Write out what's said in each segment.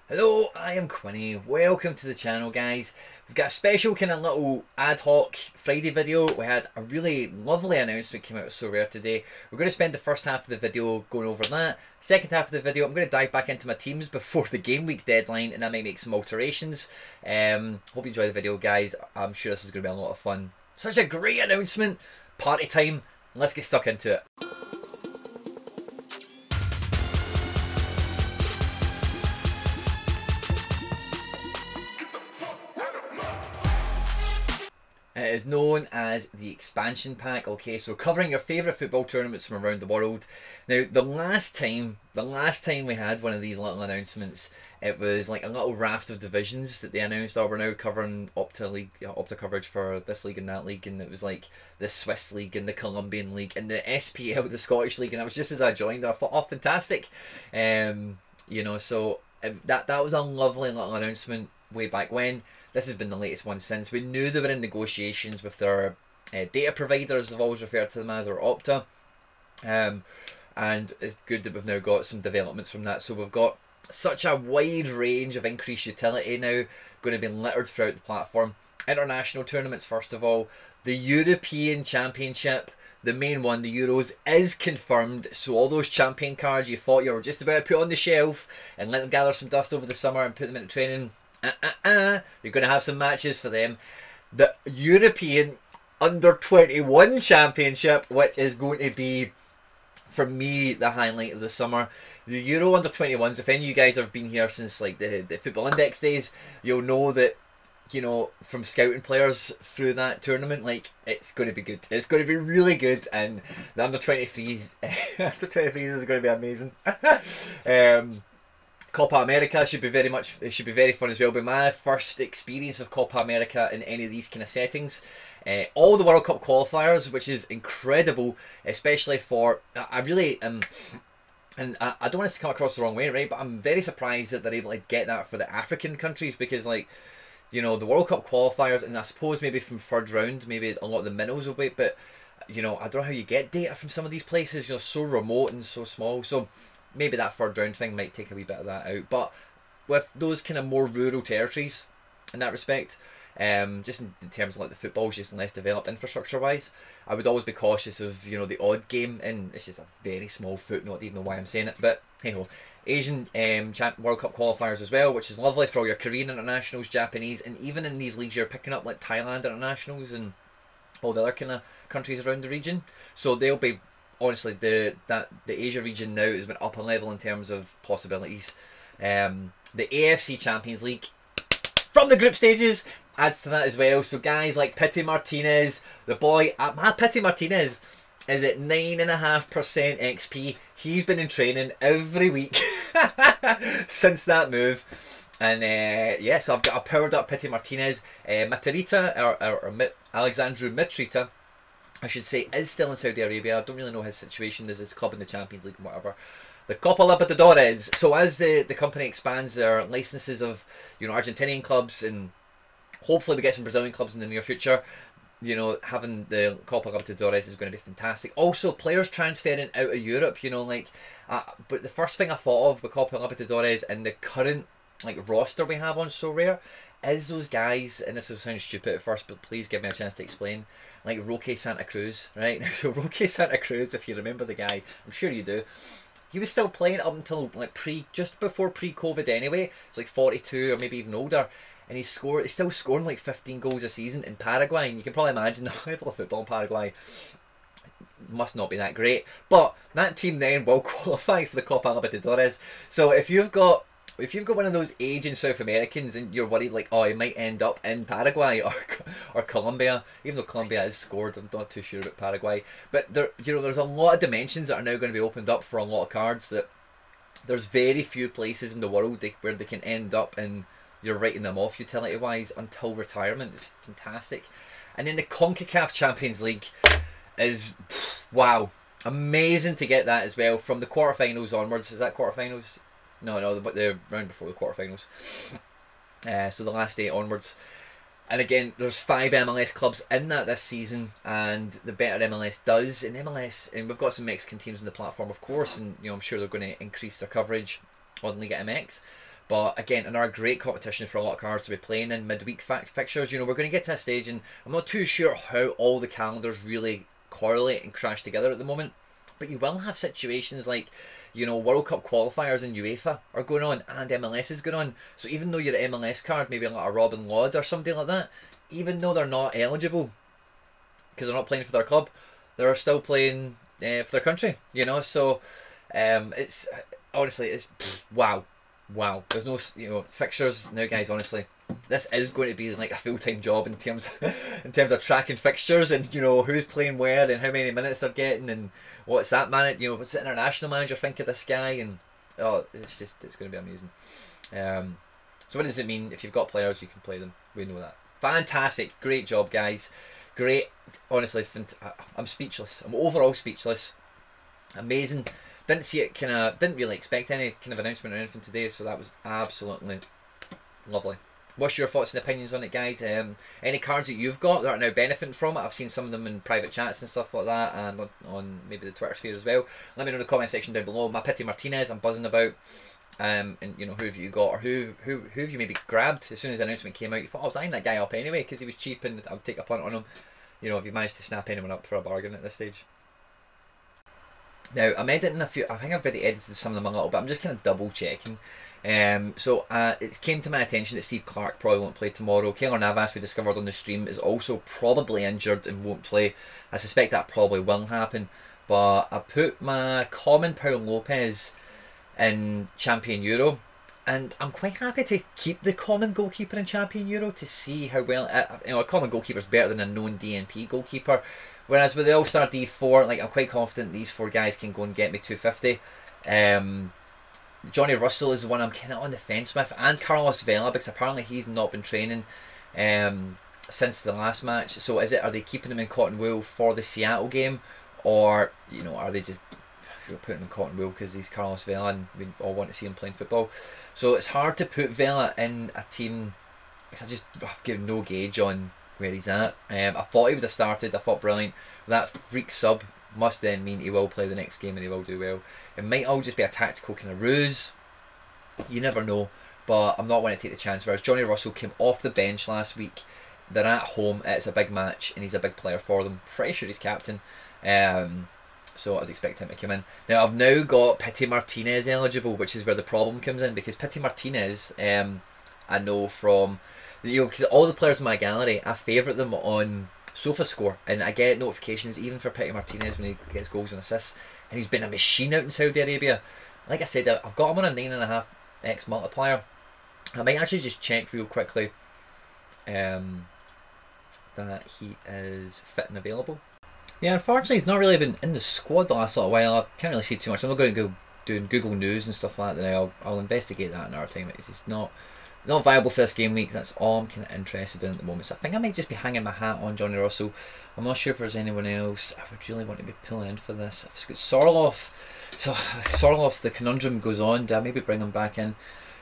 Hello, I am Quinny. Welcome to the channel, guys. We've got a special kind of little ad hoc Friday video. We had a really lovely announcement came out of SoRare today. We're going to spend the first half of the video going over that. Second half of the video, I'm going to dive back into my teams before the game week deadline, and I might make some alterations. Hope you enjoy the video, guys. I'm sure this is going to be a lot of fun. Such a great announcement. Party time. Let's get stuck into it. It is known as the expansion pack. Okay, so covering your favourite football tournaments from around the world. Now, the last time we had one of these little announcements, it was like a little raft of divisions that they announced. Oh, we're now covering Opta coverage for this league and that league, and it was like the Swiss league and the Colombian league and the SPL, the Scottish league, and it was just as I joined, I thought, oh, fantastic. You know, so that was a lovely little announcement way back when. This has been the latest one since. We knew they were in negotiations with their data providers, I've always referred to them as, or Opta. And it's good that we've now got some developments from that. So we've got such a wide range of increased utility now going to be littered throughout the platform. International tournaments, first of all. The European Championship, the main one, the Euros, is confirmed. So all those champion cards you thought you were just about to put on the shelf and let them gather some dust over the summer and put them into training, you're going to have some matches for them. The European Under-21 Championship, which is going to be, for me, the highlight of the summer. The Euro Under-21s, if any of you guys have been here since like the Football Index days, you'll know that, you know, from scouting players through that tournament, like, it's going to be good. It's going to be really good, and the Under-23s, Under-23s is going to be amazing. Copa America should be very fun as well. But my first experience of Copa America in any of these kind of settings, all the World Cup qualifiers, which is incredible, especially for I really and I don't want this to come across the wrong way, right? But I'm very surprised that they're able to get that for the African countries, because, like, you know, the World Cup qualifiers, and I suppose maybe from third round, maybe a lot of the minnows will be, but you know, I don't know how you get data from some of these places. You know, so remote and so small. So maybe that third round thing might take a wee bit of that out. But with those kind of more rural territories in that respect, just in terms of like the football's just less developed infrastructure wise, I would always be cautious of, you know, the odd game, and it's just a very small footnote, I don't even know why I'm saying it, but hey ho. Asian World Cup qualifiers as well, which is lovely for all your Korean internationals, Japanese, and even in these leagues you're picking up like Thailand internationals and all the other kind of countries around the region. So they'll be, honestly, the Asia region now has been up a level in terms of possibilities. The AFC Champions League from the group stages adds to that as well. So guys like Pity Martinez, the boy, my Pity Martinez is at 9.5% XP. He's been in training every week since that move. And yeah, so I've got a powered up Pity Martinez. Mitrita, or Alexandru Mitrita, I should say, is still in Saudi Arabia. I don't really know his situation. There's his club in the Champions League and whatever. The Copa Libertadores. So as the company expands their licenses of, you know, Argentinian clubs, and hopefully we get some Brazilian clubs in the near future, you know, having the Copa Libertadores is going to be fantastic. Also, players transferring out of Europe, you know, like, but the first thing I thought of with Copa Libertadores and the current, like, roster we have on SoRare is those guys, and this will sound stupid at first, but please give me a chance to explain, like Roque Santa Cruz, right? So Roque Santa Cruz, if you remember the guy, I'm sure you do, he was still playing up until like just before pre-COVID anyway. It's like 42 or maybe even older, and he's still scoring like 15 goals a season in Paraguay, and you can probably imagine the level of football in Paraguay must not be that great. But that team then will qualify for the Copa Libertadores. So if you've got one of those aging South Americans and you're worried like, oh, he might end up in Paraguay or Colombia, even though Colombia has scored, I'm not too sure about Paraguay. But there, you know, there's a lot of dimensions that are now going to be opened up for a lot of cards that there's very few places in the world where they can end up, and you're writing them off utility wise until retirement. It's fantastic. And then the CONCACAF Champions League is, wow, amazing to get that as well from the quarterfinals onwards. Is that quarterfinals? No, but the round before the quarterfinals. So the last 8 onwards. And again, there's 5 MLS clubs in that this season, and the better MLS does, and we've got some Mexican teams on the platform, of course, and you know, I'm sure they're going to increase their coverage on Liga MX. But again, another great competition for a lot of cards to be playing in midweek fixtures. You know, we're going to get to a stage, and I'm not too sure how all the calendars really correlate and crash together at the moment. But you will have situations like, you know, World Cup qualifiers in UEFA are going on and MLS is going on. So even though your MLS card, maybe like a Robin Lod or something like that, even though they're not eligible because they're not playing for their club, they're still playing for their country, you know. So it's honestly, it's wow. There's no, you know, fixtures now, guys. Honestly, this is going to be like a full-time job in terms of tracking fixtures and, you know, who's playing where and how many minutes they're getting and what's that man, you know, what's the international manager think of this guy, and oh, it's going to be amazing. So what does it mean? If you've got players, you can play them. We know that. Fantastic, great job, guys. Great, honestly, I'm speechless. I'm overall speechless. Amazing. Didn't see it, didn't really expect any kind of announcement or anything today, so that was absolutely lovely. What's your thoughts and opinions on it, guys? Any cards that you've got that are now benefiting from it? I've seen some of them in private chats and stuff like that, and on maybe the Twitter sphere as well. Let me know in the comment section down below. My Pity Martinez, I'm buzzing about. And you know, who have you got, or who have you maybe grabbed as soon as the announcement came out? You thought, I was eyeing that guy up anyway because he was cheap and I would take a punt on him. You know, have you managed to snap anyone up for a bargain at this stage? Now, I'm editing a few. I think I've already edited some of them a little bit. I'm just kind of double checking. So it came to my attention that Steve Clark probably won't play tomorrow. Keylor Navas, we discovered on the stream, is also probably injured and won't play. I suspect that probably will happen. But I put my common Paul Lopez in Champion Euro, and I'm quite happy to keep the common goalkeeper in Champion Euro to see how well, you know, a common goalkeeper is better than a known DNP goalkeeper. Whereas with the All-Star D4, like, I'm quite confident these four guys can go and get me 250. Johnny Russell is the one I'm kind of on the fence with, and Carlos Vela, because apparently he's not been training since the last match. So are they keeping him in cotton wool for the Seattle game, or, you know, are they just putting him in cotton wool because he's Carlos Vela and we all want to see him playing football? So it's hard to put Vela in a team because I've given no gauge on where he's at. I thought he would have started. I thought brilliant. That freak sub must then mean he will play the next game and he will do well. It might all just be a tactical kind of ruse. You never know. But I'm not going to take the chance. Whereas Johnny Russell came off the bench last week. They're at home. It's a big match and he's a big player for them. Pretty sure he's captain. So I'd expect him to come in. Now I've now got Pity Martinez eligible, which is where the problem comes in, because Pity Martinez, I know from, you know, because all the players in my gallery, I favourite them on SofaScore, and I get notifications even for Pity Martinez when he gets goals and assists, and he's been a machine out in Saudi Arabia. Like I said, I've got him on a 9.5x multiplier. I might actually just check real quickly that he is fit and available. Yeah, unfortunately he's not really been in the squad the last little while. I can't really see too much. I'm not going to go doing Google News and stuff like that now. I'll investigate that another time. It's not viable for this game week. That's all I'm kind of interested in at the moment. So I think I might just be hanging my hat on Johnny Russell. I'm not sure if there's anyone else I would really want to be pulling in for this. I've got Sorloth. So Sorloth, the conundrum goes on. Do I maybe bring him back in?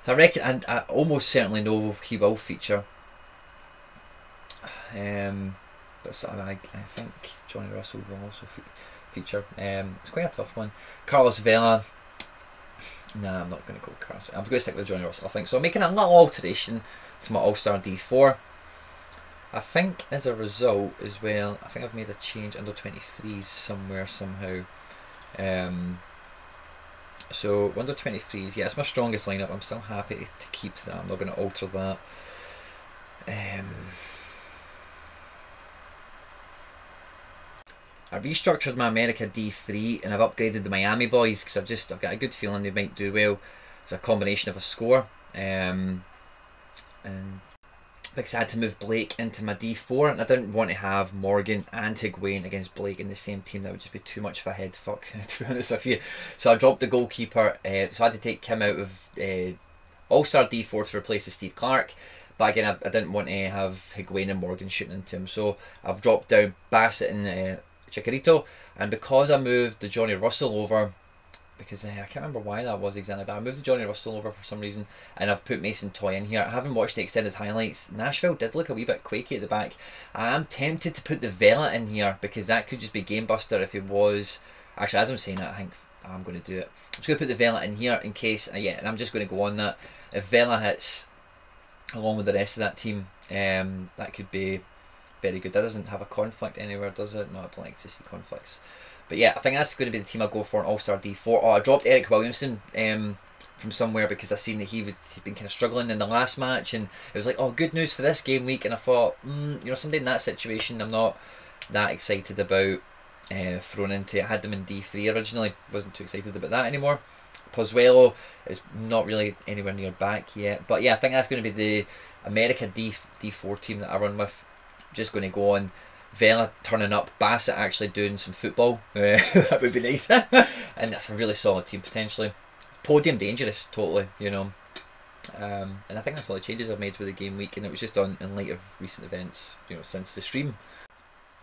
So I reckon, and I almost certainly know he will feature. But so I think Johnny Russell will also feature. It's quite a tough one. Carlos Vela. Nah, I'm not going to go Carlos. I'm going to stick with Johnny Russell, I think. So I'm making a little alteration to my All-Star D4. I think as a result as well, I think I've made a change under 23s somewhere, somehow. So under 23s, yeah, it's my strongest lineup. I'm still happy to keep that. I'm not going to alter that. I restructured my America D3 and I've upgraded the Miami boys because I've got a good feeling they might do well. It's a combination of a score. And because I had to move Blake into my D4 and I didn't want to have Morgan and Higuain against Blake in the same team. That would just be too much of a head fuck, to be honest with you. So I dropped the goalkeeper, so I had to take him out of All-Star D4 to replace Steve Clark. But again, I didn't want to have Higuain and Morgan shooting into him. So I've dropped down Bassett and Chicharito, and because I moved the Johnny Russell over, because I can't remember why that was exactly, but I moved the Johnny Russell over for some reason, and I've put Mason Toy in here. I haven't watched the extended highlights. Nashville did look a wee bit quaky at the back. I am tempted to put the Vela in here because that could just be game buster if he was. Actually, as I'm saying that, I think I'm going to do it. I'm just going to put the Vela in here in case, yeah, and I'm just going to go on that. if Vela hits along with the rest of that team, that could be very good. That doesn't have a conflict anywhere, does it? No, I don't like to see conflicts. But yeah, I think that's going to be the team I go for an All-Star D4. Oh, I dropped Eric Williamson from somewhere because I seen that he'd been kind of struggling in the last match, and it was like, oh, good news for this game week. And I thought, you know, somebody in that situation, I'm not that excited about thrown into. I had them in D3 originally, wasn't too excited about that anymore. Pozuelo is not really anywhere near back yet, but yeah, I think that's going to be the America D4 team that I run with. Just going to go on Vela turning up, Bassett actually doing some football. That would be nice. And that's a really solid team potentially. Podium dangerous, totally, you know. And I think that's all the changes I've made with the game week, and it was just done in light of recent events, you know, since the stream.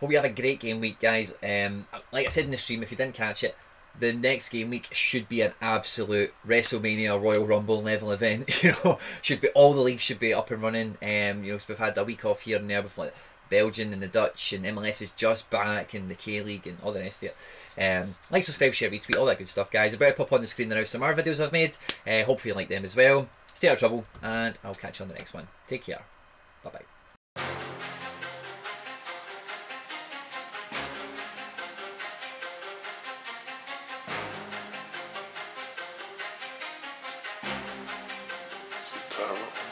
Hope you have a great game week, guys. Like I said in the stream, if you didn't catch it, the next game week should be an absolute WrestleMania Royal Rumble level event. You know, should be all the leagues should be up and running. You know, so we've had a week off here and there with like Belgian and the Dutch, and MLS is just back, and the K-League and all the rest of it. Like, subscribe, share, retweet, all that good stuff, guys. I better pop on the screen now some more videos I've made. Hopefully you like them as well. Stay out of trouble, and I'll catch you on the next one. Take care. Bye-bye. Turn around.